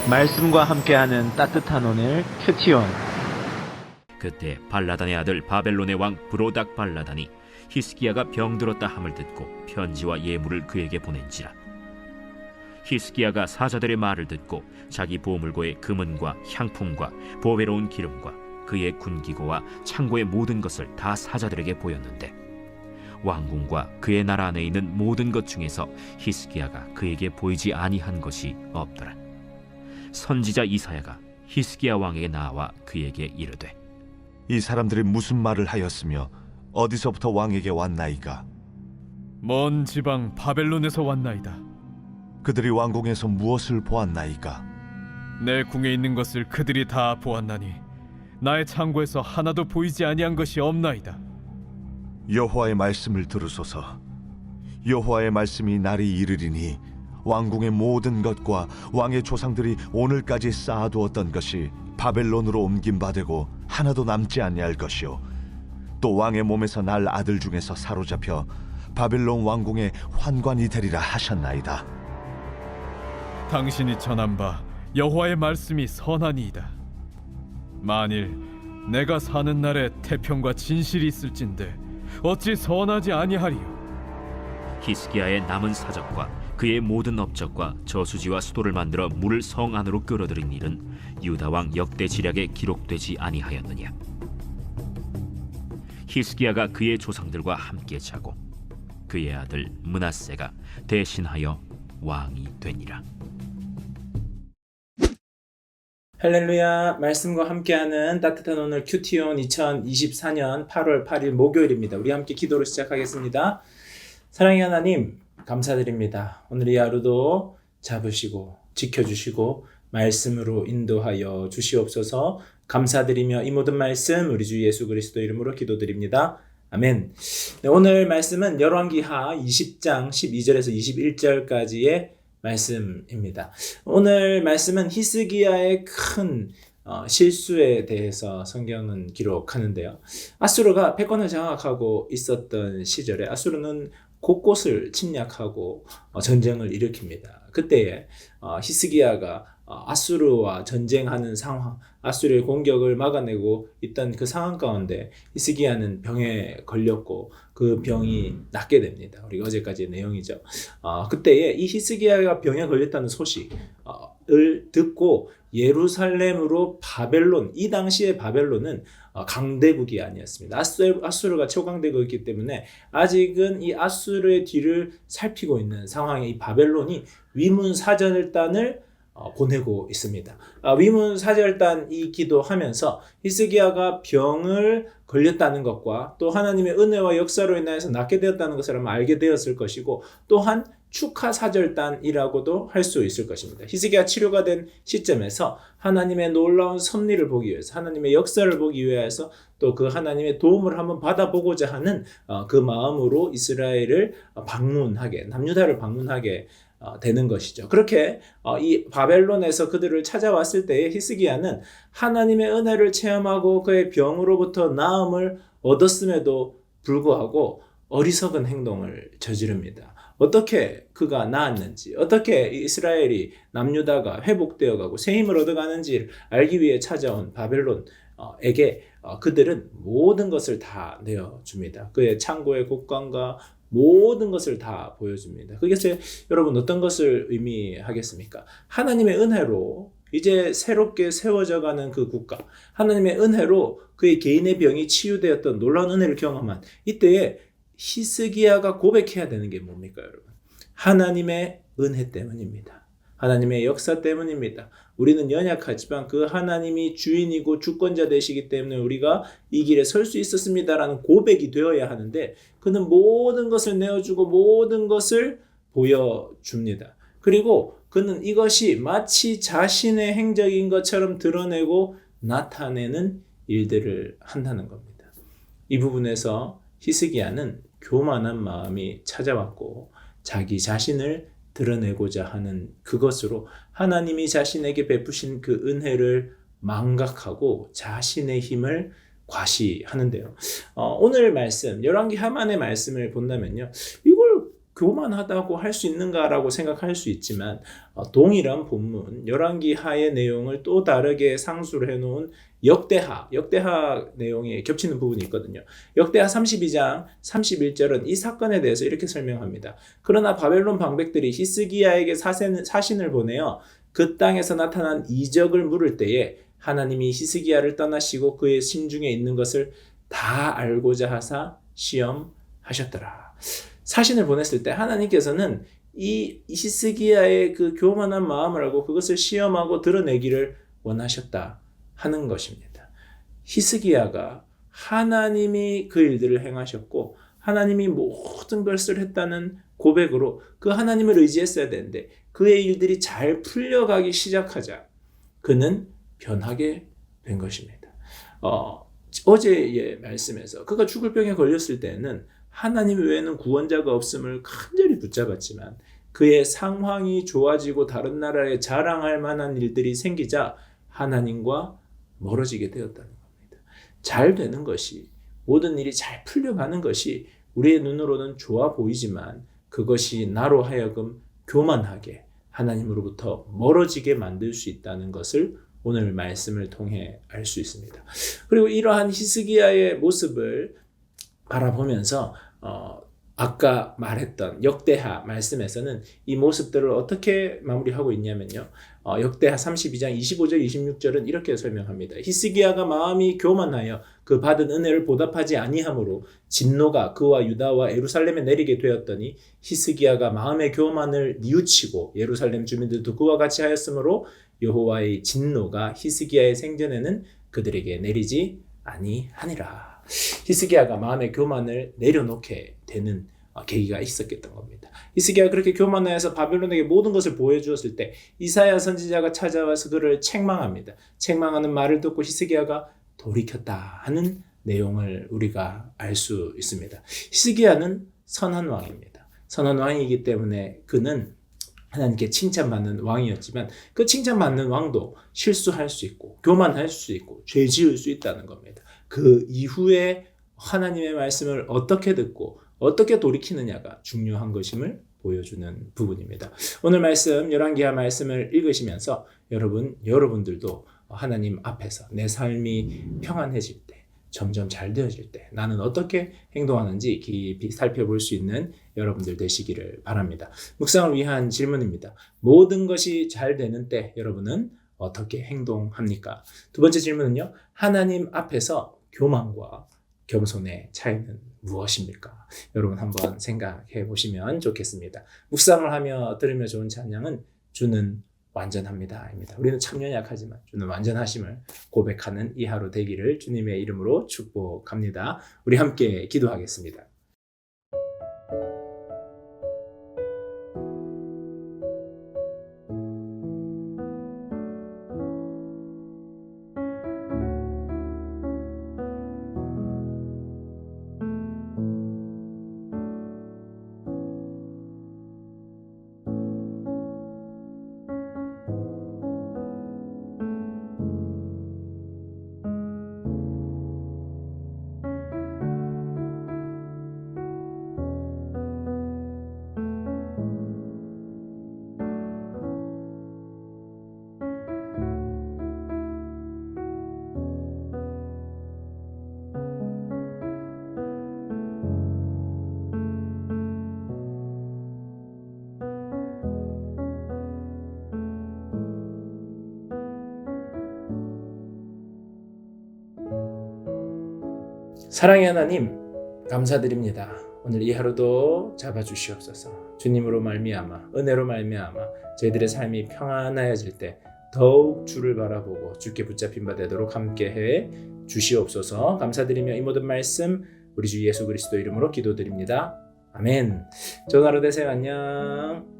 말씀과 함께하는 따뜻한 오늘 큐티온. 그때 발라단의 아들 바벨론의 왕 브로닥 발라단이 히스기야가 병들었다 함을 듣고 편지와 예물을 그에게 보낸지라. 히스기야가 사자들의 말을 듣고 자기 보물고의 금은과 향품과 보배로운 기름과 그의 군기고와 창고의 모든 것을 다 사자들에게 보였는데 왕궁과 그의 나라 안에 있는 모든 것 중에서 히스기야가 그에게 보이지 아니한 것이 없더라. 선지자 이사야가 히스기야 왕에게 나와 그에게 이르되, 이 사람들이 무슨 말을 하였으며 어디서부터 왕에게 왔나이까? 먼 지방 바벨론에서 왔나이다. 그들이 왕궁에서 무엇을 보았나이까? 내 궁에 있는 것을 그들이 다 보았나니 나의 창고에서 하나도 보이지 아니한 것이 없나이다. 여호와의 말씀을 들으소서. 여호와의 말씀이 날이 이르리니 왕궁의 모든 것과 왕의 조상들이 오늘까지 쌓아두었던 것이 바벨론으로 옮김바되고 하나도 남지 아니할 것이요, 또 왕의 몸에서 날 아들 중에서 사로잡혀 바벨론 왕궁의 환관이 되리라 하셨나이다. 당신이 전한 바 여호와의 말씀이 선하니이다. 만일 내가 사는 날에 태평과 진실이 있을진데 어찌 선하지 아니하리요. 히스기야의 남은 사적과 그의 모든 업적과 저수지와 수도를 만들어 물을 성 안으로 끌어들인 일은 유다 왕 역대 지략에 기록되지 아니하였느냐. 히스기야가 그의 조상들과 함께 자고 그의 아들 므낫세가 대신하여 왕이 되니라. 할렐루야. 말씀과 함께하는 따뜻한 오늘 큐티온 2024년 8월 8일 목요일입니다. 우리 함께 기도로 시작하겠습니다. 사랑의 하나님, 감사드립니다. 오늘 이 하루도 잡으시고 지켜주시고 말씀으로 인도하여 주시옵소서. 감사드리며 이 모든 말씀 우리 주 예수 그리스도 이름으로 기도드립니다. 아멘. 네, 오늘 말씀은 열왕기하 20장 12절에서 21절까지의 말씀입니다. 오늘 말씀은 히스기야의 큰 실수에 대해서 성경은 기록하는데요. 아수르가 패권을 장악하고 있었던 시절에 아수르는 곳곳을 침략하고 전쟁을 일으킵니다. 그때에 히스기야가 아수르와 전쟁하는 상황, 아수르의 공격을 막아내고 있던 그 상황 가운데 히스기야는 병에 걸렸고 그 병이 낫게 됩니다. 우리가 어제까지의 내용이죠. 그때에 이 히스기야가 병에 걸렸다는 소식을 듣고 예루살렘으로 바벨론, 이 당시의 바벨론은 강대국이 아니었습니다. 아수르가 최강대국이기 때문에 아직은 이 아수르의 뒤를 살피고 있는 상황에 이 바벨론이 위문사절단을 보내고 있습니다. 위문사절단이 기도하면서 히스기야가 병을 걸렸다는 것과 또 하나님의 은혜와 역사로 인하여서 낫게 되었다는 것을 알게 되었을 것이고, 또한 축하사절단이라고도 할 수 있을 것입니다. 히스기야 치료가 된 시점에서 하나님의 놀라운 섭리를 보기 위해서, 하나님의 역사를 보기 위해서 또 그 하나님의 도움을 한번 받아보고자 하는 그 마음으로 이스라엘을 방문하게, 남유다를 방문하게 되는 것이죠. 그렇게 이 바벨론에서 그들을 찾아왔을 때에 히스기야는 하나님의 은혜를 체험하고 그의 병으로부터 나음을 얻었음에도 불구하고 어리석은 행동을 저지릅니다. 어떻게 그가 나았는지, 어떻게 이스라엘이 남유다가 회복되어 가고 새 힘을 얻어가는지를 알기 위해 찾아온 바벨론에게 그들은 모든 것을 다 내어줍니다. 그의 창고의 곡관과 모든 것을 다 보여줍니다. 그게 여러분 어떤 것을 의미하겠습니까? 하나님의 은혜로 이제 새롭게 세워져가는 그 국가, 하나님의 은혜로 그의 개인의 병이 치유되었던 놀라운 은혜를 경험한 이때에 히스기야가 고백해야 되는 게 뭡니까, 여러분? 하나님의 은혜 때문입니다. 하나님의 역사 때문입니다. 우리는 연약하지만 그 하나님이 주인이고 주권자 되시기 때문에 우리가 이 길에 설 수 있었습니다라는 고백이 되어야 하는데, 그는 모든 것을 내어주고 모든 것을 보여줍니다. 그리고 그는 이것이 마치 자신의 행적인 것처럼 드러내고 나타내는 일들을 한다는 겁니다. 이 부분에서 히스기야는 교만한 마음이 찾아왔고 자기 자신을 드러내고자 하는 그것으로 하나님이 자신에게 베푸신 그 은혜를 망각하고 자신의 힘을 과시하는데요. 오늘 말씀, 열왕기 하만의 말씀을 본다면요, 이걸 교만하다고 할 수 있는가라고 생각할 수 있지만 동일한 본문 열왕기 하의 내용을 또 다르게 상수를 해놓은 역대하 내용이 겹치는 부분이 있거든요. 역대하 32장 31절은 이 사건에 대해서 이렇게 설명합니다. 그러나 바벨론 방백들이 히스기야에게 사신을 보내어 그 땅에서 나타난 이적을 물을 때에 하나님이 히스기야를 떠나시고 그의 심중에 있는 것을 다 알고자 하사 시험하셨더라. 사신을 보냈을 때 하나님께서는 이 히스기야의 그 교만한 마음을 알고 그것을 시험하고 드러내기를 원하셨다 하는 것입니다. 히스기야가 하나님이 그 일들을 행하셨고 하나님이 모든 것을 했다는 고백으로 그 하나님을 의지했어야 되는데 그의 일들이 잘 풀려가기 시작하자 그는 변하게 된 것입니다. 어제의 말씀에서 그가 죽을 병에 걸렸을 때는 하나님 외에는 구원자가 없음을 간절히 붙잡았지만 그의 상황이 좋아지고 다른 나라에 자랑할 만한 일들이 생기자 하나님과 멀어지게 되었다는 겁니다. 잘 되는 것이, 모든 일이 잘 풀려가는 것이 우리의 눈으로는 좋아 보이지만 그것이 나로 하여금 교만하게 하나님으로부터 멀어지게 만들 수 있다는 것을 오늘 말씀을 통해 알 수 있습니다. 그리고 이러한 히스기야의 모습을 바라보면서 아까 말했던 역대하 말씀에서는 이 모습들을 어떻게 마무리하고 있냐면요. 역대하 32장 25절 26절은 이렇게 설명합니다. 히스기야가 마음이 교만하여 그 받은 은혜를 보답하지 아니하므로 진노가 그와 유다와 예루살렘에 내리게 되었더니 히스기야가 마음의 교만을 뉘우치고 예루살렘 주민들도 그와 같이 하였으므로 여호와의 진노가 히스기야의 생전에는 그들에게 내리지 아니하니라. 히스기야가 마음의 교만을 내려놓게 되는 계기가 있었겠던 겁니다. 히스기야가 그렇게 교만하여서 바벨론에게 모든 것을 보여주었을 때 이사야 선지자가 찾아와서 그를 책망합니다. 책망하는 말을 듣고 히스기야가 돌이켰다 하는 내용을 우리가 알 수 있습니다. 히스기야는 선한 왕입니다. 선한 왕이기 때문에 그는 하나님께 칭찬받는 왕이었지만 그 칭찬받는 왕도 실수할 수 있고 교만할 수 있고 죄 지을 수 있다는 겁니다. 그 이후에 하나님의 말씀을 어떻게 듣고 어떻게 돌이키느냐가 중요한 것임을 보여주는 부분입니다. 오늘 말씀 열왕기하 말씀을 읽으시면서 여러분들도 하나님 앞에서 내 삶이 평안해질 때 점점 잘 되어질 때 나는 어떻게 행동하는지 깊이 살펴볼 수 있는 여러분들 되시기를 바랍니다. 묵상을 위한 질문입니다. 모든 것이 잘 되는 때 여러분은 어떻게 행동합니까? 두 번째 질문은요. 하나님 앞에서 교만과 겸손의 차이는 무엇입니까? 여러분 한번 생각해 보시면 좋겠습니다. 묵상을 하며 들으며 좋은 찬양은 주는 완전합니다. 입니다. 우리는 참 연약하지만 주는 완전하심을 고백하는 이 하루 되기를 주님의 이름으로 축복합니다. 우리 함께 기도하겠습니다. 사랑의 하나님 감사드립니다. 오늘 이 하루도 잡아주시옵소서. 주님으로 말미암아 은혜로 말미암아 저희들의 삶이 평안하여질 때 더욱 주를 바라보고 주께 붙잡힌 바 되도록 함께해 주시옵소서. 감사드리며 이 모든 말씀 우리 주 예수 그리스도 이름으로 기도드립니다. 아멘. 좋은 하루 되세요. 안녕.